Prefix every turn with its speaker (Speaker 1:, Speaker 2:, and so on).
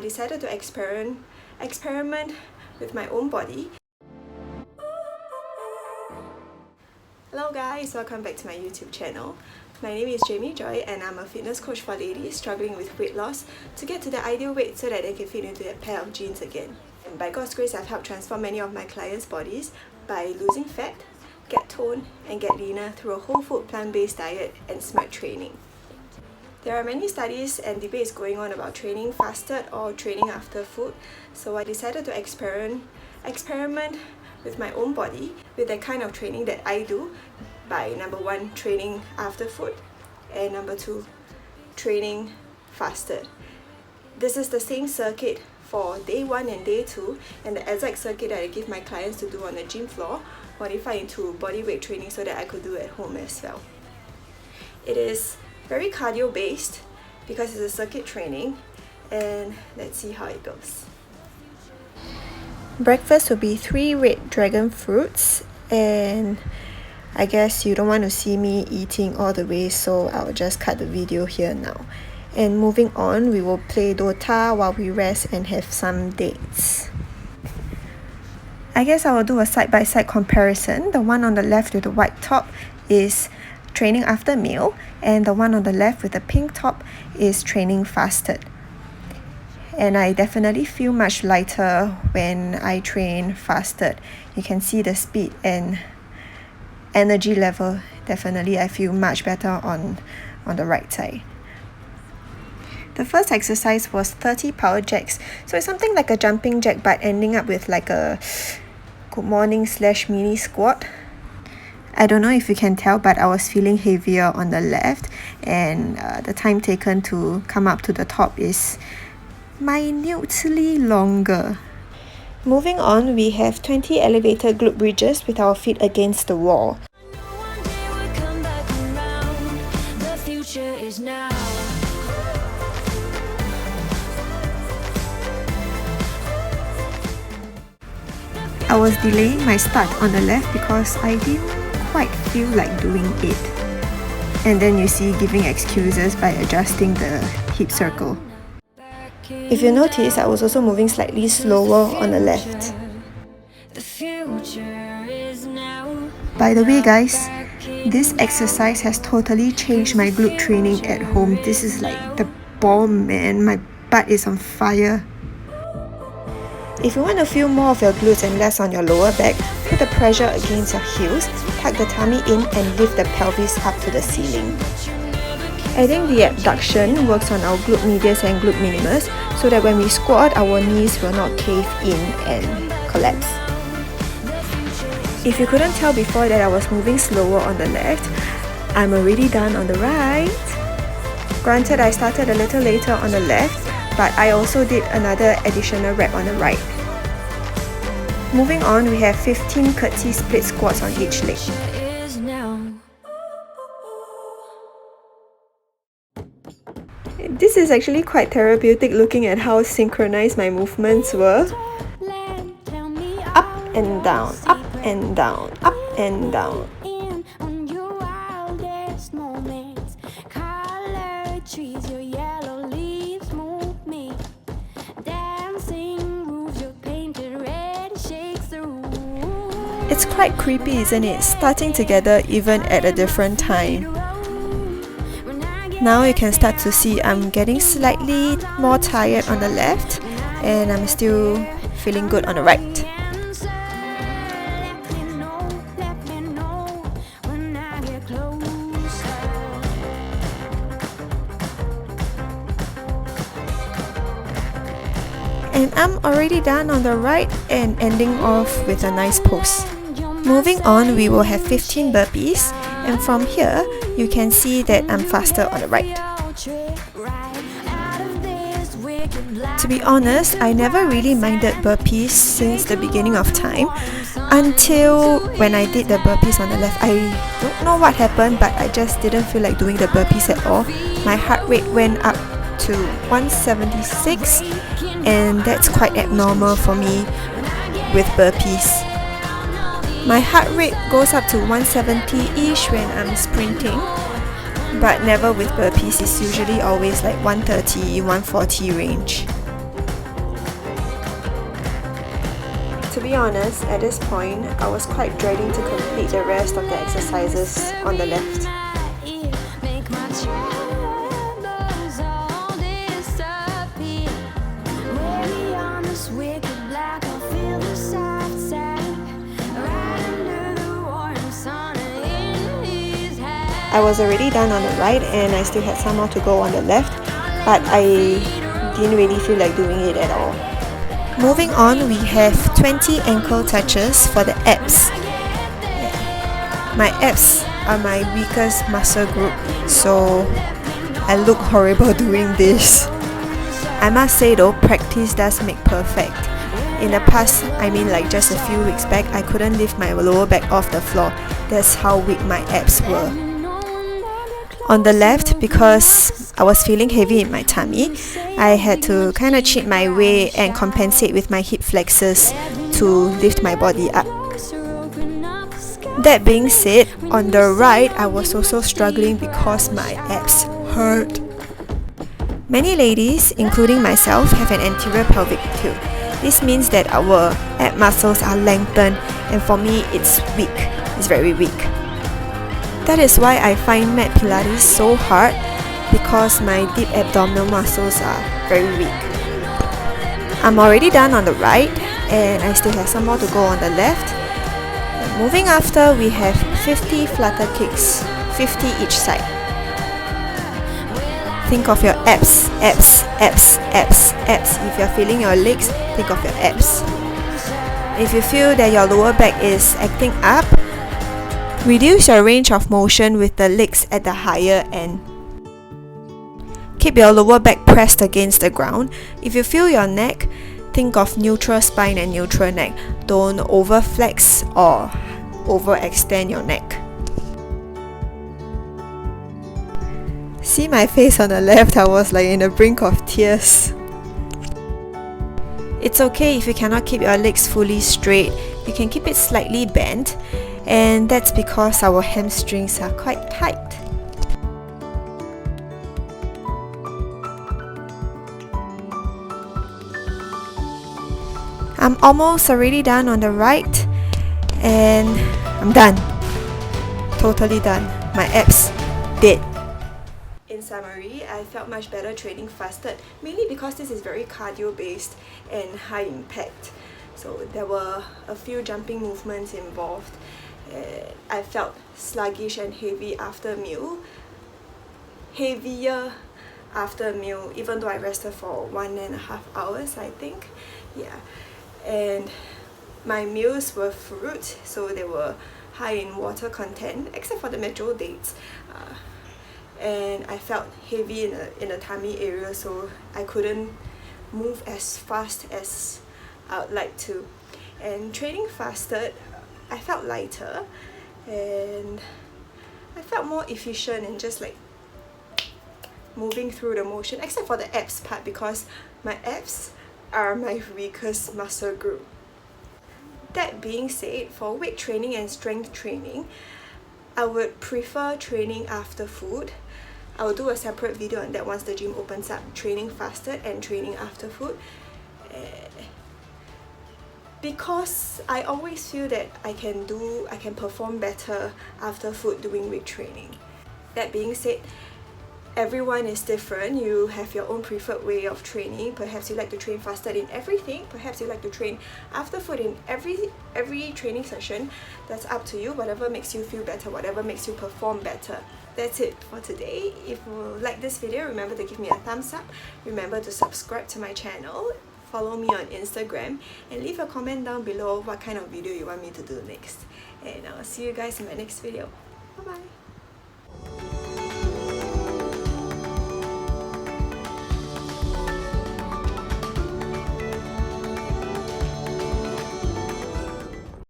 Speaker 1: I decided to experiment with my own body. Hello guys, welcome back to my YouTube channel. My name is Jayme Joy and I'm a fitness coach for ladies struggling with weight loss to get to the ideal weight so that they can fit into that pair of jeans again. And by God's grace, I've helped transform many of my clients' bodies by losing fat, get toned and get leaner through a whole food plant-based diet and smart training. There are many studies and debates going on about training fasted or training after food, so I decided to experiment with my own body with the kind of training that I do by number 1, training after food, and number 2, training fasted. This is the same circuit for day 1 and day 2 and the exact circuit that I give my clients to do on the gym floor, modified into body weight training so that I could do at home as well. It is very cardio based because it's a circuit training, and let's see how it goes. Breakfast will be 3 red dragon fruits, and I guess you don't want to see me eating all the way, so I'll just cut the video here now. And moving on, we will play Dota while we rest and have some dates. I guess I will do a side-by-side comparison. The one on the left with the white top is training after meal, and the one on the left with the pink top is training fasted. And I definitely feel much lighter when I train fasted. You can see the speed and energy level. Definitely I feel much better on the right side. The first exercise was 30 power jacks. So it's something like a jumping jack but ending up with like a good morning / mini squat. I don't know if you can tell, but I was feeling heavier on the left, and the time taken to come up to the top is minutely longer. Moving on, we have 20 elevated glute bridges with our feet against the wall. I was delaying my start on the left because I didn't quite feel like doing it. And then you see giving excuses by adjusting the hip circle. If you notice, I was also moving slightly slower on the left. By the way guys, this exercise has totally changed my glute training at home. This is like the bomb, man. My butt is on fire. If you want to feel more of your glutes and less on your lower back, put the pressure against your heels, tuck the tummy in and lift the pelvis up to the ceiling. Adding the abduction works on our glute medius and glute minimus so that when we squat, our knees will not cave in and collapse. If you couldn't tell before that I was moving slower on the left, I'm already done on the right. Granted, I started a little later on the left, but I also did another additional rep on the right. Moving on, we have 15 curtsy split squats on each leg. This is actually quite therapeutic looking at how synchronized my movements were. Up and down, up and down, up and down. It's quite creepy, isn't it? Starting together even at a different time. Now you can start to see I'm getting slightly more tired on the left, and I'm still feeling good on the right. And I'm already done on the right and ending off with a nice pose. Moving on, we will have 15 burpees, and from here you can see that I'm faster on the right. To be honest, I never really minded burpees since the beginning of time until when I did the burpees on the left. I don't know what happened, but I just didn't feel like doing the burpees at all. My heart rate went up to 176, and that's quite abnormal for me with burpees. My heart rate goes up to 170-ish when I'm sprinting, but never with burpees. It's usually always like 130, 140 range. To be honest, at this point, I was quite dreading to complete the rest of the exercises on the left. I was already done on the right and I still had some more to go on the left, but I didn't really feel like doing it at all. Moving on, we have 20 ankle touches for the abs. My abs are my weakest muscle group, so I look horrible doing this. I must say though, practice does make perfect. In the past, I mean like just a few weeks back, I couldn't lift my lower back off the floor. That's how weak my abs were. On the left, because I was feeling heavy in my tummy, I had to kind of cheat my way and compensate with my hip flexors to lift my body up. That being said, on the right, I was also struggling because my abs hurt. Many ladies, including myself, have an anterior pelvic tilt. This means that our ab muscles are lengthened, and for me, it's weak. It's very weak. That is why I find mat pilates so hard, because my deep abdominal muscles are very weak. I'm already done on the right and I still have some more to go on the left. Moving after, we have 50 flutter kicks, 50 each side. Think of your abs, abs, abs, abs, abs. If you're feeling your legs, think of your abs. If you feel that your lower back is acting up, reduce your range of motion with the legs at the higher end. Keep your lower back pressed against the ground. If you feel your neck, think of neutral spine and neutral neck. Don't overflex or overextend your neck. See my face on the left, I was like in the brink of tears. It's okay if you cannot keep your legs fully straight. You can keep it slightly bent, and that's because our hamstrings are quite tight. I'm almost already done on the right, and I'm done. Totally done. My abs dead. In summary, I felt much better training fasted, mainly because this is very cardio based and high impact. So there were a few jumping movements involved. I felt sluggish and heavy after meal. Heavier after meal, even though I rested for 1.5 hours, I think. Yeah. And my meals were fruit, so they were high in water content, except for the metro dates. And I felt heavy in the tummy area, so I couldn't move as fast as I would like to. And training fasted, I felt lighter and I felt more efficient in just like moving through the motion, except for the abs part, because my abs are my weakest muscle group. That being said, for weight training and strength training, I would prefer training after food. I will do a separate video on that once the gym opens up, training fasted and training after food. Because I always feel that I can perform better after food doing weight training. That being said, everyone is different. You have your own preferred way of training. Perhaps you like to train fasted in everything. Perhaps you like to train after food in every training session. That's up to you. Whatever makes you feel better, whatever makes you perform better. That's it for today. If you like this video, remember to give me a thumbs up. Remember to subscribe to my channel. Follow me on Instagram and leave a comment down below what kind of video you want me to do next. And I'll see you guys in my next video. Bye bye.